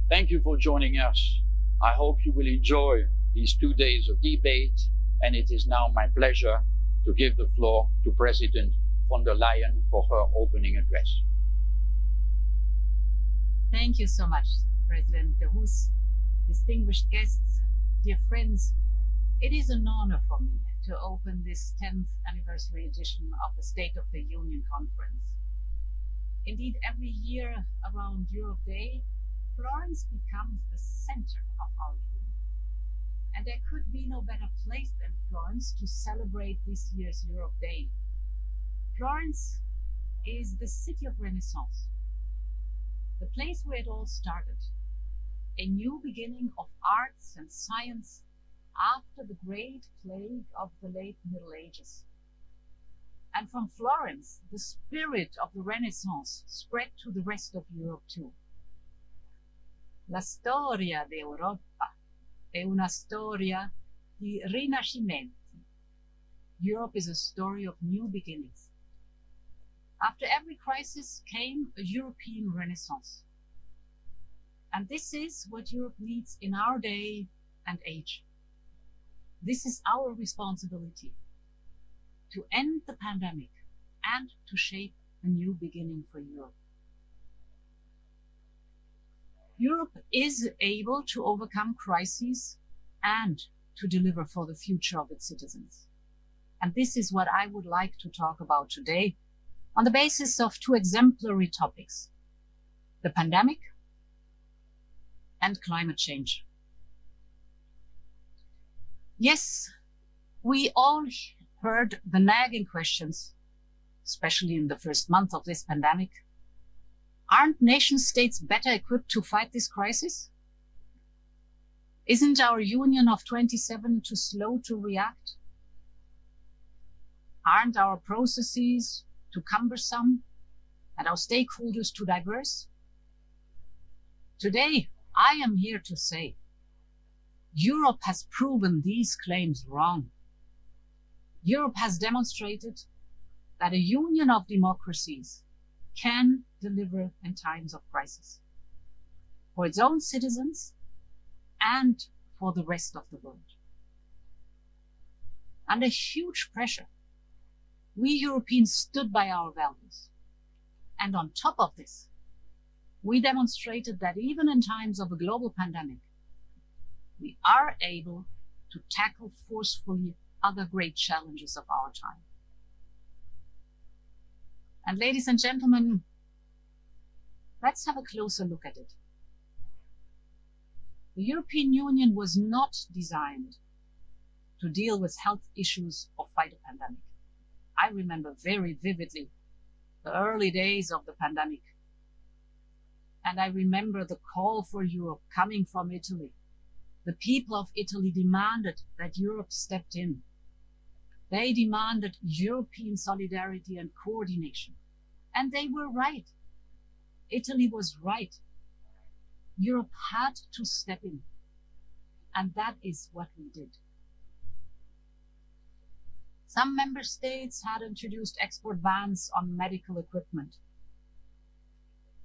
Thank you for joining us. I hope you will enjoy these 2 days of debate, and it is now my pleasure to give the floor to President von der Leyen for her opening address. Thank you so much, President de Hoes, distinguished guests, dear friends. It is an honor for me to open this 10th anniversary edition of the State of the Union Conference. Indeed, every year around Europe Day, Florence becomes the center of our union. And there could be no better place than Florence to celebrate this year's Europe Day. Florence is the city of Renaissance, the place where it all started, a new beginning of arts and science after the great plague of the late Middle Ages. And from Florence, the spirit of the Renaissance spread to the rest of Europe too. La storia d'Europa è una storia di rinascimenti. Europe is a story of new beginnings. After every crisis came a European Renaissance. And this is what Europe needs in our day and age. This is our responsibility, to end the pandemic and to shape a new beginning for Europe. Europe is able to overcome crises and to deliver for the future of its citizens. And this is what I would like to talk about today on the basis of two exemplary topics: the pandemic and climate change. Yes, we all heard the nagging questions, especially in the first month of this pandemic. Aren't nation states better equipped to fight this crisis? Isn't our union of 27 too slow to react? Aren't our processes too cumbersome and our stakeholders too diverse? Today, I am here to say, Europe has proven these claims wrong. Europe has demonstrated that a union of democracies can deliver in times of crisis for its own citizens and for the rest of the world. Under huge pressure, we Europeans stood by our values. And on top of this, we demonstrated that even in times of a global pandemic, we are able to tackle forcefully other great challenges of our time. And ladies and gentlemen, let's have a closer look at it. The European Union was not designed to deal with health issues or fight a pandemic. I remember very vividly the early days of the pandemic. And I remember the call for Europe coming from Italy. The people of Italy demanded that Europe stepped in. They demanded European solidarity and coordination. And they were right. Italy was right. Europe had to step in. And that is what we did. Some member states had introduced export bans on medical equipment.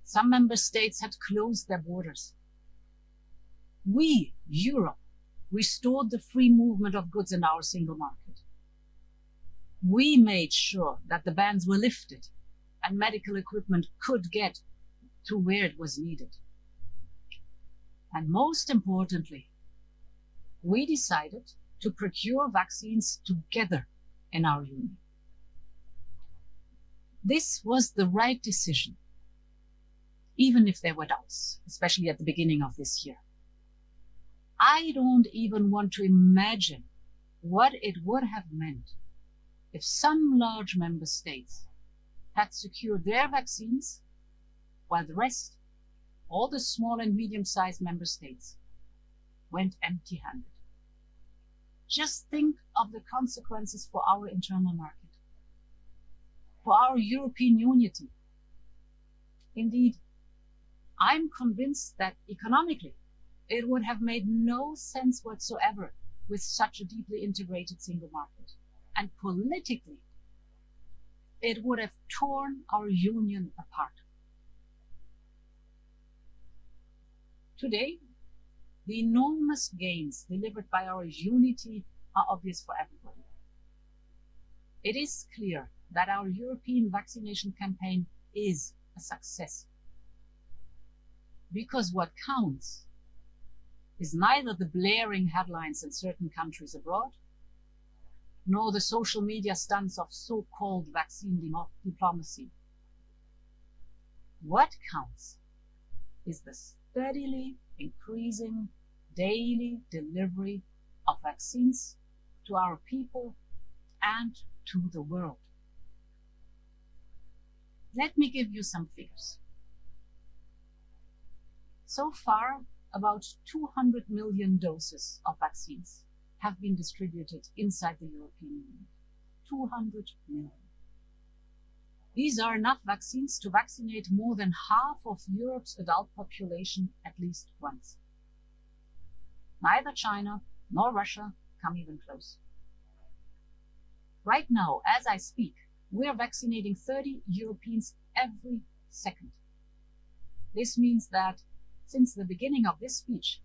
Some member states had closed their borders. We, Europe, restored the free movement of goods in our single market. We made sure that the bans were lifted and medical equipment could get to where it was needed. And most importantly, we decided to procure vaccines together in our union. This was the right decision, even if there were doubts, especially at the beginning of this year. I don't even want to imagine what it would have meant if some large member states had secured their vaccines while the rest, all the small and medium-sized member states, went empty-handed. Just think of the consequences for our internal market, for our European unity. Indeed, I'm convinced that economically, it would have made no sense whatsoever with such a deeply integrated single market. And politically, it would have torn our union apart. Today, the enormous gains delivered by our unity are obvious for everybody. It is clear that our European vaccination campaign is a success. Because what counts is neither the blaring headlines in certain countries abroad, nor the social media stunts of so-called vaccine diplomacy. What counts is the steadily increasing daily delivery of vaccines to our people and to the world. Let me give you some figures. So far, about 200 million doses of vaccines have been distributed inside the European Union. 200 million. These are enough vaccines to vaccinate more than half of Europe's adult population at least once. Neither China nor Russia come even close. Right now, as I speak, we are vaccinating 30 Europeans every second. This means that since the beginning of this speech,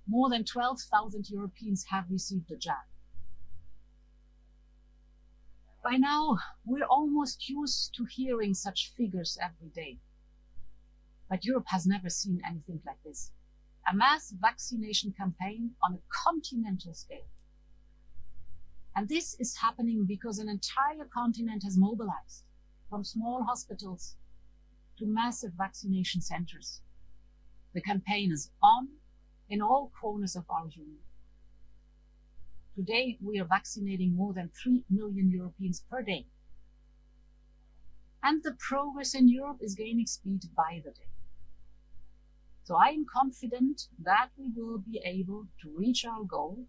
more than 12,000 Europeans have received a jab. By now, we're almost used to hearing such figures every day. But Europe has never seen anything like this. A mass vaccination campaign on a continental scale. And this is happening because an entire continent has mobilized, from small hospitals to massive vaccination centers. The campaign is on in all corners of our union. Today, we are vaccinating more than 3 million Europeans per day. And the progress in Europe is gaining speed by the day. So I am confident that we will be able to reach our goal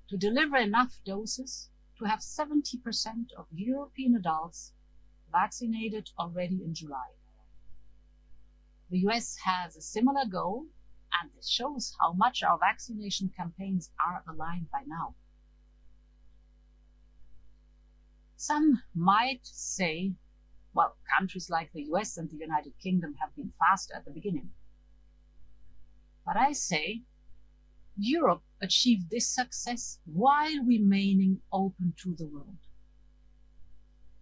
to deliver enough doses to have 70% of European adults vaccinated already in July. The US has a similar goal, and this shows how much our vaccination campaigns are aligned by now. Some might say, well, countries like the US and the United Kingdom have been fast at the beginning. But I say, Europe achieved this success while remaining open to the world.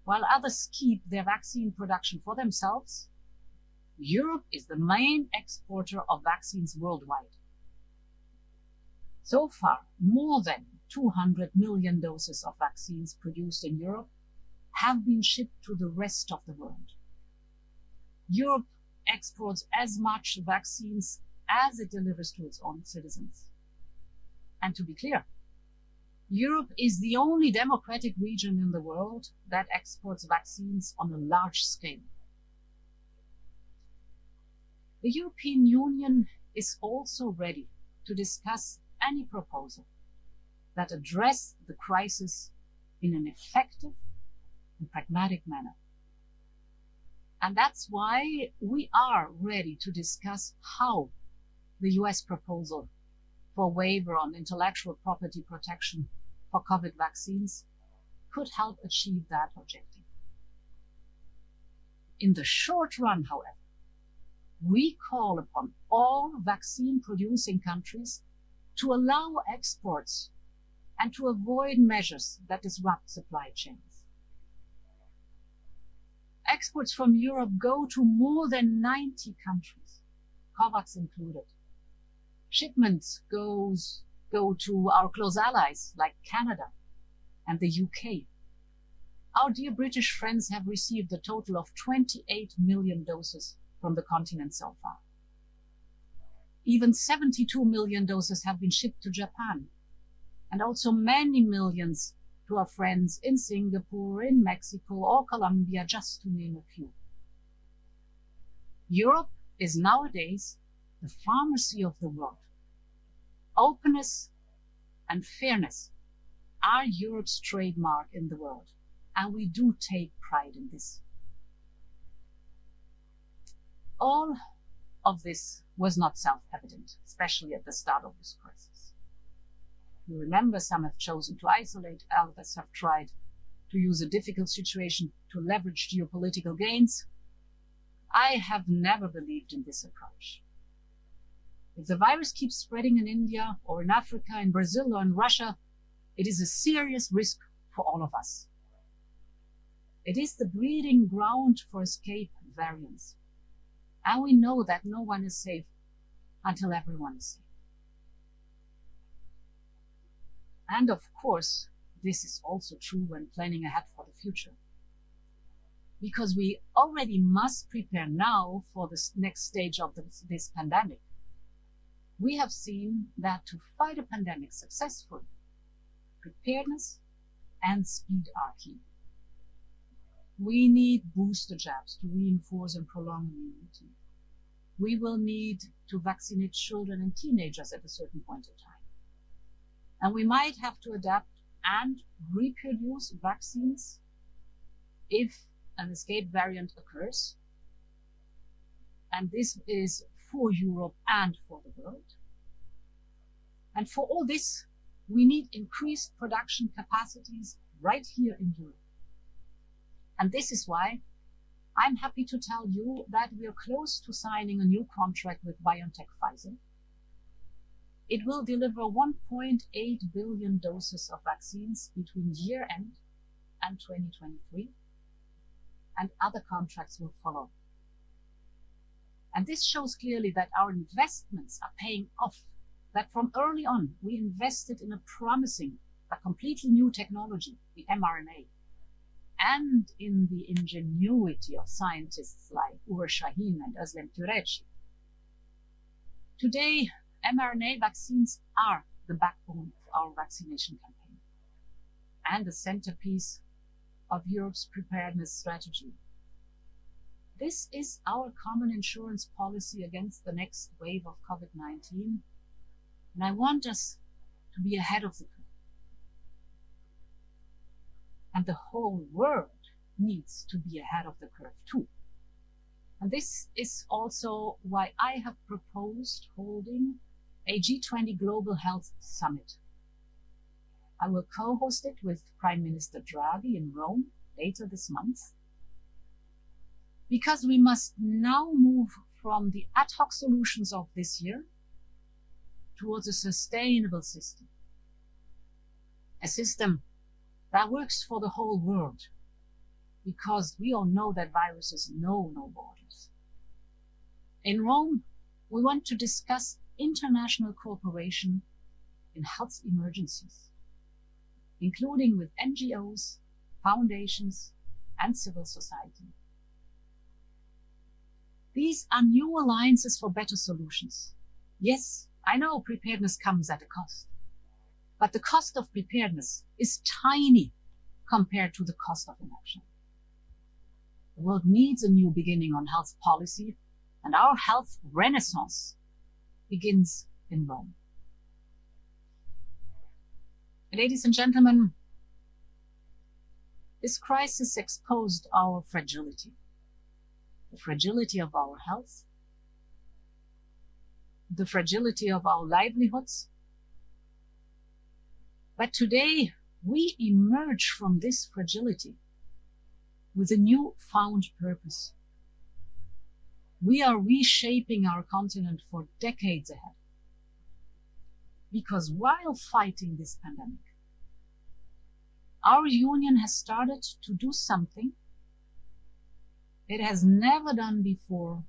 While others keep their vaccine production for themselves, Europe is the main exporter of vaccines worldwide. So far, more than 200 million doses of vaccines produced in Europe have been shipped to the rest of the world. Europe exports as much vaccines as it delivers to its own citizens. And to be clear, Europe is the only democratic region in the world that exports vaccines on a large scale. The European Union is also ready to discuss any proposal that address the crisis in an effective and pragmatic manner. And that's why we are ready to discuss how the US proposal for waiver on intellectual property protection for COVID vaccines could help achieve that objective. In the short run, however, we call upon all vaccine-producing countries to allow exports and to avoid measures that disrupt supply chains. Exports from Europe go to more than 90 countries, COVAX included. Shipments go to our close allies like Canada and the UK. Our dear British friends have received a total of 28 million doses from the continent so far. Even 72 million doses have been shipped to Japan, and also many millions to our friends in Singapore, in Mexico, or Colombia, just to name a few. Europe is nowadays the pharmacy of the world. Openness and fairness are Europe's trademark in the world, and we do take pride in this. All of this was not self-evident, especially at the start of this crisis. You remember, some have chosen to isolate, others have tried to use a difficult situation to leverage geopolitical gains. I have never believed in this approach. If the virus keeps spreading in India or in Africa, in Brazil or in Russia, it is a serious risk for all of us. It is the breeding ground for escape variants. And we know that no one is safe until everyone is safe. And of course, this is also true when planning ahead for the future. Because we already must prepare now for the next stage of this pandemic. We have seen that to fight a pandemic successfully, preparedness and speed are key. We need booster jabs to reinforce and prolong immunity. We will need to vaccinate children and teenagers at a certain point in time. And we might have to adapt and reproduce vaccines if an escape variant occurs. And this is for Europe and for the world. And for all this, we need increased production capacities right here in Europe. And this is why I'm happy to tell you that we are close to signing a new contract with BioNTech Pfizer. It will deliver 1.8 billion doses of vaccines between year end and 2023, and other contracts will follow. And this shows clearly that our investments are paying off, that from early on we invested in a promising, a completely new technology, the mRNA, and in the ingenuity of scientists like Ursula and Özlem Türeci. Today, mRNA vaccines are the backbone of our vaccination campaign and the centerpiece of Europe's preparedness strategy. This is our common insurance policy against the next wave of COVID-19, and I want us to be ahead of the curve. And the whole world needs to be ahead of the curve too. And this is also why I have proposed holding a G20 Global Health Summit. I will co-host it with Prime Minister Draghi in Rome later this month, because we must now move from the ad hoc solutions of this year towards a sustainable system. A system that works for the whole world, because we all know that viruses know no borders. In Rome, we want to discuss international cooperation in health emergencies, including with NGOs, foundations, and civil society. These are new alliances for better solutions. Yes, I know preparedness comes at a cost, but the cost of preparedness is tiny compared to the cost of inaction. The world needs a new beginning on health policy, and our health renaissance begins in Rome. Ladies and gentlemen, this crisis exposed our fragility, the fragility of our health, the fragility of our livelihoods. But today, we emerge from this fragility with a new-found purpose. We are reshaping our continent for decades ahead. Because while fighting this pandemic, our union has started to do something it has never done before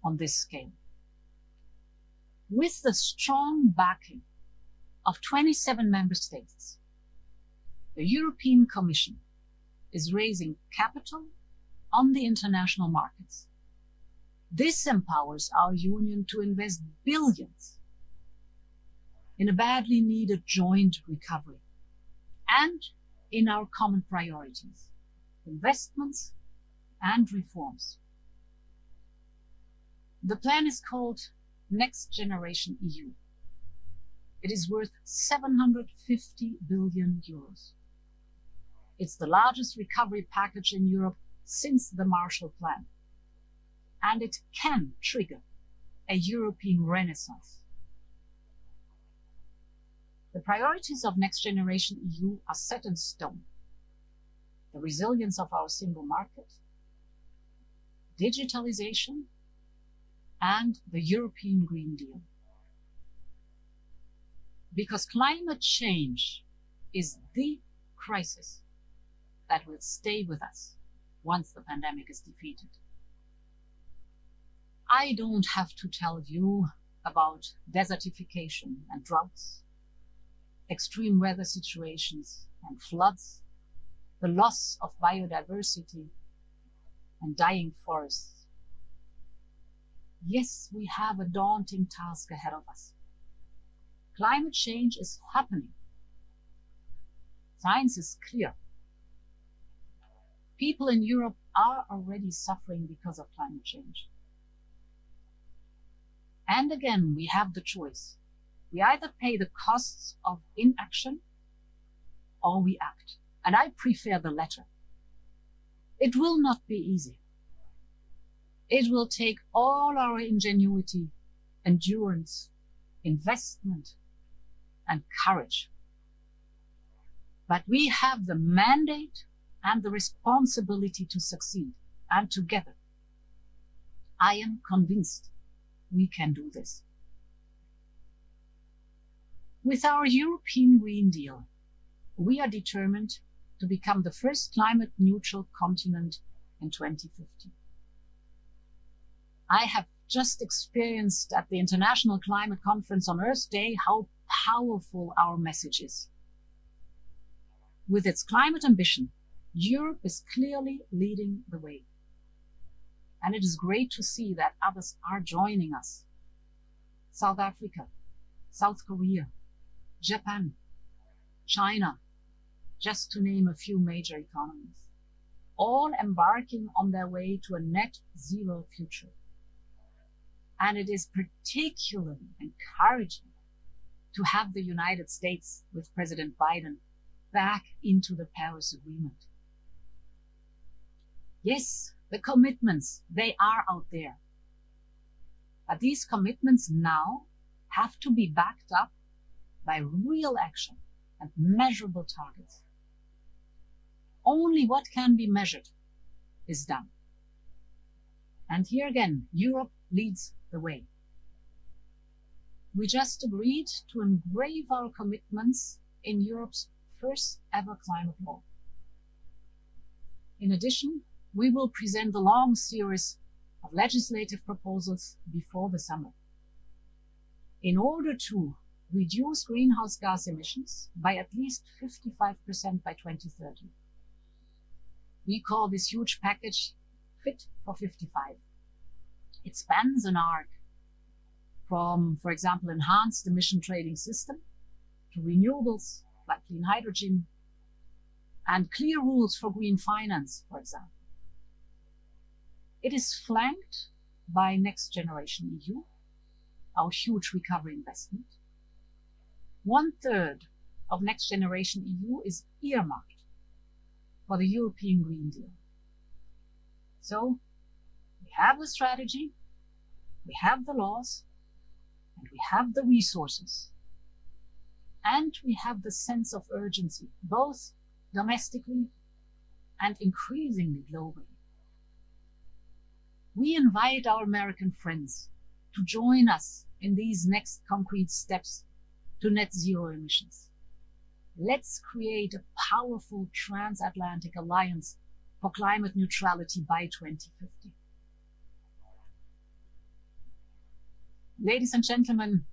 on this scale. With the strong backing of 27 member states, the European Commission is raising capital on the international markets. This empowers our union to invest billions in a badly needed joint recovery and in our common priorities, investments and reforms. The plan is called Next Generation EU. It is worth 750 billion euros. It's the largest recovery package in Europe since the Marshall Plan, and it can trigger a European renaissance. The priorities of Next Generation EU are set in stone. The resilience of our single market, digitalization, and the European Green Deal. Because climate change is the crisis that will stay with us once the pandemic is defeated. I don't have to tell you about desertification and droughts, extreme weather situations and floods, the loss of biodiversity and dying forests. Yes, we have a daunting task ahead of us. Climate change is happening. Science is clear. People in Europe are already suffering because of climate change. And again, we have the choice. We either pay the costs of inaction or we act. And I prefer the latter. It will not be easy. It will take all our ingenuity, endurance, investment, and courage. But we have the mandate and the responsibility to succeed, and together, I am convinced we can do this. With our European Green Deal, we are determined to become the first climate-neutral continent in 2050. I have just experienced at the International Climate Conference on Earth Day how powerful our message is. With its climate ambition, Europe is clearly leading the way. And it is great to see that others are joining us. South Africa, South Korea, Japan, China, just to name a few major economies, all embarking on their way to a net zero future. And it is particularly encouraging to have the United States with President Biden back into the Paris Agreement. Yes, the commitments, they are out there. But these commitments now have to be backed up by real action and measurable targets. Only what can be measured is done. And here again, Europe leads the way. We just agreed to engrave our commitments in Europe's first ever climate law. In addition, we will present a long series of legislative proposals before the summer in order to reduce greenhouse gas emissions by at least 55% by 2030. We call this huge package Fit for 55. It spans an arc from, for example, enhanced emission trading system to renewables like clean hydrogen and clear rules for green finance, for example. It is flanked by Next Generation EU, our huge recovery investment. 1/3 of Next Generation EU is earmarked for the European Green Deal. So we have the strategy, we have the laws, and we have the resources. And we have the sense of urgency, both domestically and increasingly globally. We invite our American friends to join us in these next concrete steps to net zero emissions. Let's create a powerful transatlantic alliance for climate neutrality by 2050. Ladies and gentlemen,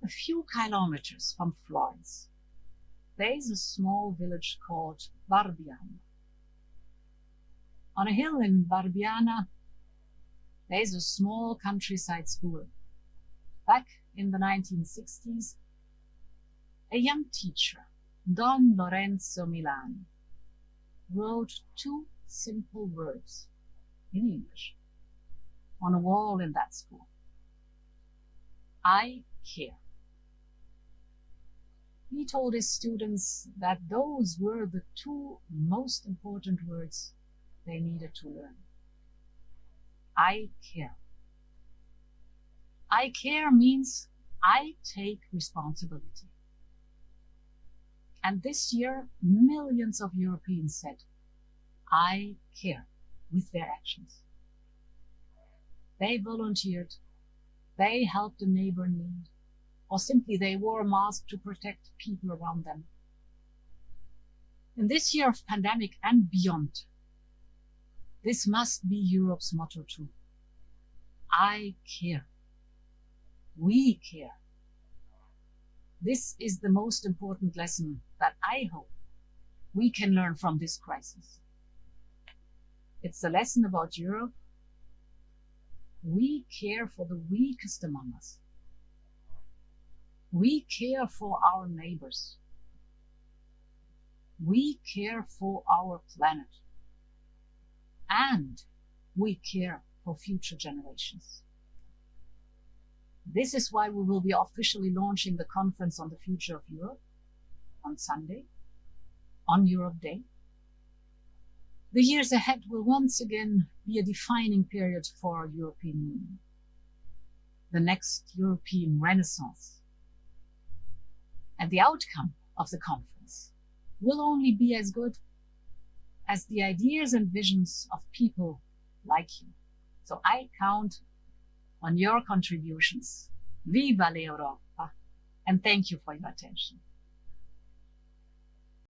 a few kilometers from Florence, there is a small village called Barbiana. On a hill in Barbiana, there is a small countryside school. Back in the 1960s, a young teacher, Don Lorenzo Milani, wrote 2 simple words in English on a wall in that school. I care. He told his students that those were the 2 most important words they needed to learn. I care. I care means I take responsibility. And this year, millions of Europeans said, I care, with their actions. They volunteered, they helped a neighbor in need, or simply they wore a mask to protect people around them. In this year of pandemic and beyond, this must be Europe's motto too. I care. We care. This is the most important lesson that I hope we can learn from this crisis. It's a lesson about Europe. We care for the weakest among us. We care for our neighbors. We care for our planet. And we care for future generations. This is why we will be officially launching the conference on the future of Europe on Sunday, on Europe Day. The years ahead will once again be a defining period for our European Union, the next European Renaissance. And the outcome of the conference will only be as good as the ideas and visions of people like you. So I count on your contributions. Viva l'Europa! And thank you for your attention.